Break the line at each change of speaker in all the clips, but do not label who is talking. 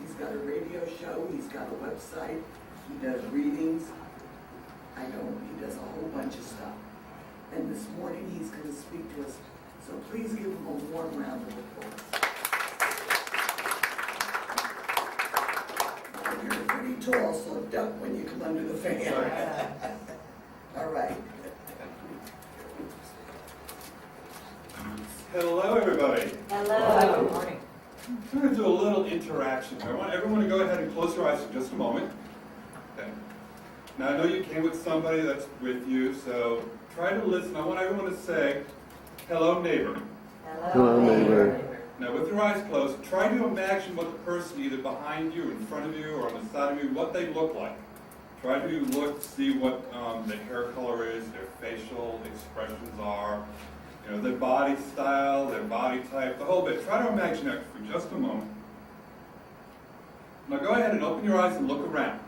He's got a radio show, he's got a website, he does readings. I know he does a whole bunch of stuff. And this morning he's going to speak to us. So please give him a warm round of applause. You're pretty tall, so duck when you come under the fan. All right.
Hello, everybody.
Hello. Good morning.
I'm going to do a little interaction. I want everyone to go ahead and close your eyes for just a moment. Okay. Now, I know you came with somebody that's with you, so try to listen. I want everyone to say, hello, neighbor.
Hello, neighbor.
Now, with your eyes closed, try to imagine what the person either behind you, in front of you, or on the side of you, what they look like. Try to look, see what their hair color is, their facial expressions are, you know, their body style, their body type, the whole bit. Try to imagine that for just a moment. Now go ahead and open your eyes and look around.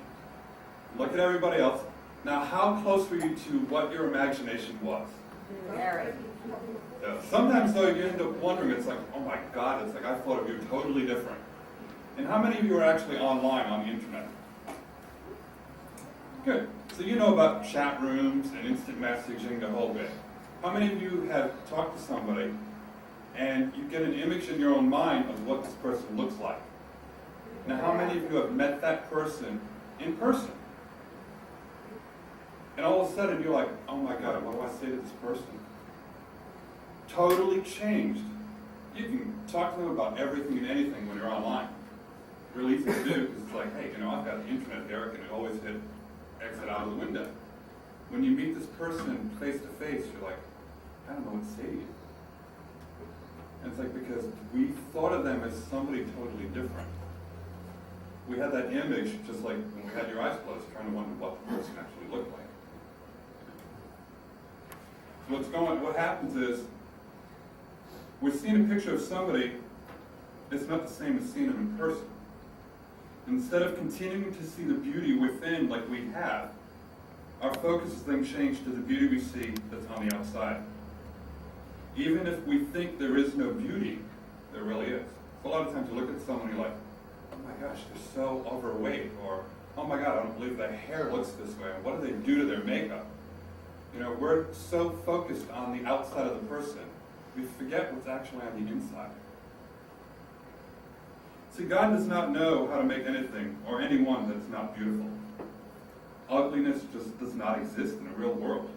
Look at everybody else. Now, how close were you to what your imagination was?
Very.
Sometimes, though, you end up wondering, it's like, oh my God, it's like I thought of you totally different. And how many of you are actually online on the internet? Good. So you know about chat rooms and instant messaging, the whole bit. How many of you have talked to somebody and you get an image in your own mind of what this person looks like? Now, how many of you have met that person in person? And all of a sudden you're like, oh my God, what do I say to this person? Totally changed. You can talk to them about everything and anything when you're online. Really easy to do because it's like, hey, you know, I've got the internet there, I can always hit exit out of the window. When you meet this person face to face, you're like, I don't know what to say to you. And it's like because we thought of them as somebody totally different. We had that image just like when we had your eyes closed, trying to wonder what the person actually looked like. So what happens is, we're seeing a picture of somebody that's not the same as seeing them in person. Instead of continuing to see the beauty within like we have, our focus is then changed to the beauty we see that's on the outside. Even if we think there is no beauty, there really is. So a lot of times you look at someone and you're like, oh my gosh, they're so overweight, or oh my God, I don't believe their hair looks this way, and what do they do to their makeup? You know, we're so focused on the outside of the person, we forget what's actually on the inside. See, God does not know how to make anything or anyone that's not beautiful. Ugliness just does not exist in the real world.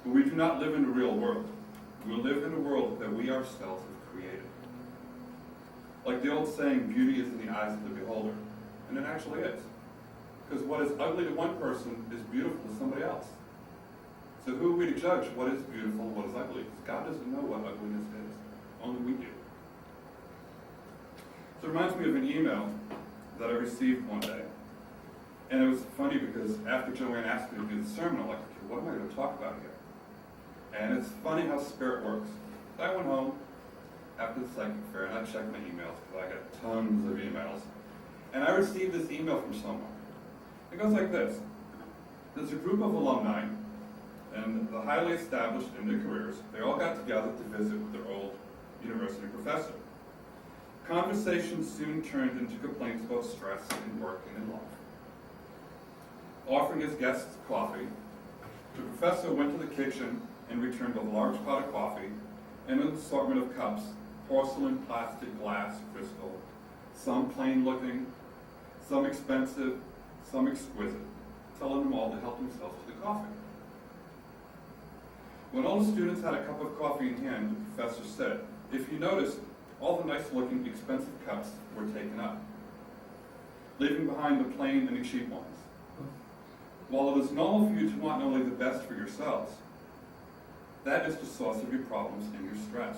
But we do not live in the real world. We live in a world that we ourselves have created. Like the old saying, beauty is in the eyes of the beholder. And it actually is. Because what is ugly to one person is beautiful to somebody else. So who are we to judge what is beautiful and what is ugly? Because God doesn't know what ugliness is. Only we do. So it reminds me of an email that I received one day. And it was funny because after Joanne asked me to do the sermon, I'm like, okay, what am I going to talk about here? And it's funny how Spirit works. So I went home after the psychic fair and I checked my emails because I got tons of emails. And I received this email from someone. It goes like this. There's a group of alumni and the highly established in their careers. They all got together to visit with their old university professor. Conversation soon turned into complaints about stress in work and in life. Offering his guests coffee, the professor went to the kitchen and returned a large pot of coffee and an assortment of cups, porcelain, plastic, glass, crystal, some plain looking, some expensive, some exquisite, telling them all to help themselves to the coffee. When all the students had a cup of coffee in hand, the professor said, if you notice, all the nice looking expensive cups were taken up, leaving behind the plain and the cheap ones. While it is normal for you to want only the best for yourselves, that is the source of your problems and your stress.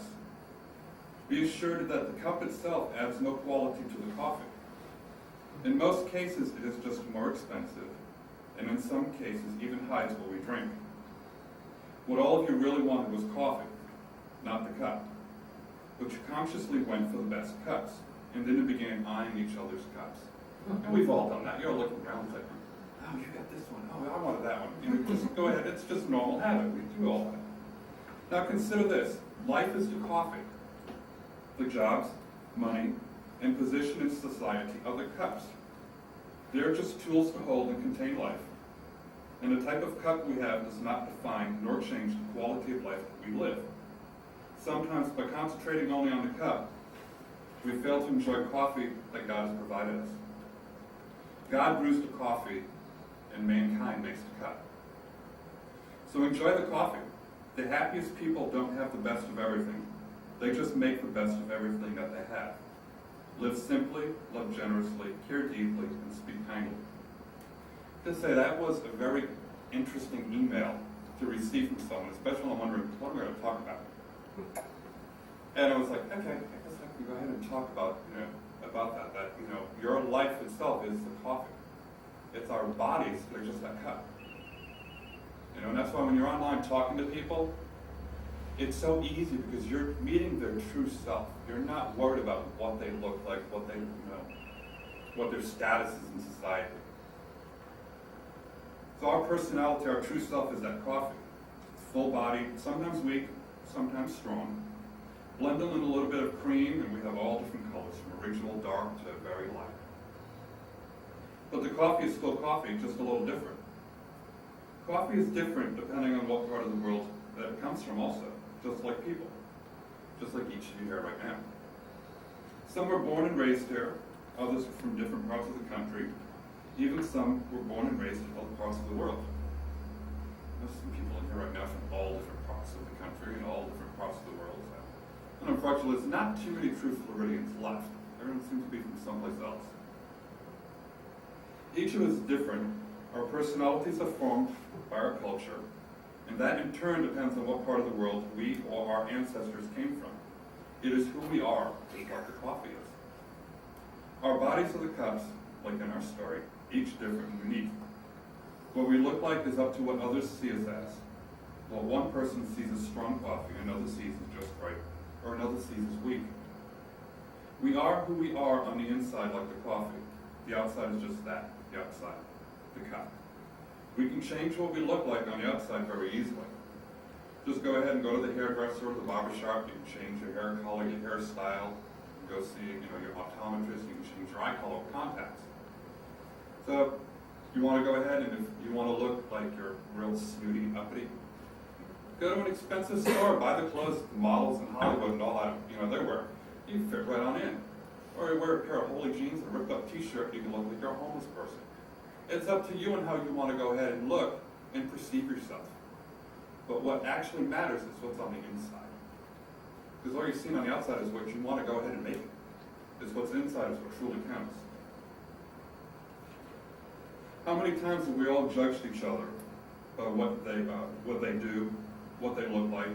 Be assured that the cup itself adds no quality to the coffee. In most cases, it is just more expensive, and in some cases, even hides what we drink. What all of you really wanted was coffee, not the cup. But you consciously went for the best cups, and then you began eyeing each other's cups. And we've all done that. You're looking around like, oh, you got this one. Oh, I wanted that one. You know, just go ahead. It's just a normal habit. We do all that. Now consider this. Life is the coffee. The jobs, money, and position in society are the cups. They're just tools to hold and contain life. And the type of cup we have does not define nor change the quality of life that we live. Sometimes by concentrating only on the cup, we fail to enjoy coffee that God has provided us. God brews the coffee, and mankind makes the cup. So enjoy the coffee. The happiest people don't have the best of everything. They just make the best of everything that they have. Live simply, love generously, care deeply, and speak kindly. To say that was a very interesting email to receive from someone, especially when I'm wondering, what am I going to talk about? And I was like, okay, I guess I can go ahead and talk about, that, your life itself is the coffee. It's our bodies, they're just that cup. And that's why when you're online talking to people, it's so easy because you're meeting their true self. You're not worried about what they look like, what they what their status is in society. So our personality, our true self is that coffee. It's full body, sometimes weak, sometimes strong. Blend in a little bit of cream, and we have all different colors, from original dark to very light. But the coffee is still coffee, just a little different. Coffee is different depending on what part of the world that it comes from also, just like people, just like each of you here right now. Some were born and raised here, others are from different parts of the country, even some were born and raised in other parts of the world. There's some people in here right now from all different parts of the country and all different parts of the world. And unfortunately, there's not too many true Floridians left. Everyone seems to be from someplace else. Each of us is different. Our personalities are formed by our culture, and that in turn depends on what part of the world we or our ancestors came from. It is who we are, just like the coffee is. Our bodies are the cups, like in our story, each different and unique. What we look like is up to what others see us as. What one person sees as strong coffee, another sees as just right, or another sees as weak. We are who we are on the inside like the coffee. The outside is just that, the outside, the cup. We can change what we look like on the outside very easily. Just go ahead and go to the hairdresser or the barber shop. You can change your hair color, your hairstyle. You can go see, your optometrist. You can change your eye color with contacts. So you want to go ahead, and if you want to look like you're real snooty, uppity, go to an expensive store, buy the clothes the models in Hollywood and all that, they wear. You fit right on in. Or you wear a pair of holey jeans and a ripped up t-shirt, you can look like you're a homeless person. It's up to you and how you want to go ahead and look and perceive yourself. But what actually matters is what's on the inside. Because all you're seeing on the outside is what you want to go ahead and make it. It's what's inside is what truly counts. How many times have we all judged each other by what they do, what they look like?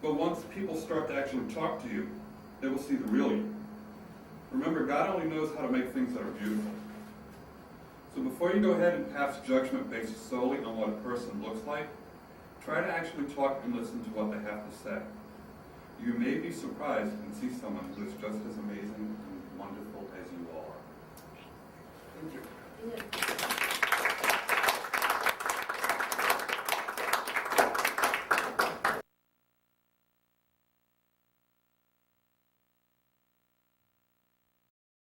But once people start to actually talk to you, they will see the real you. Remember, God only knows how to make things that are beautiful. So before you go ahead and pass judgment based solely on what a person looks like, try to actually talk and listen to what they have to say. You may be surprised and see someone who is just as amazing and wonderful as you all are.
Thank you.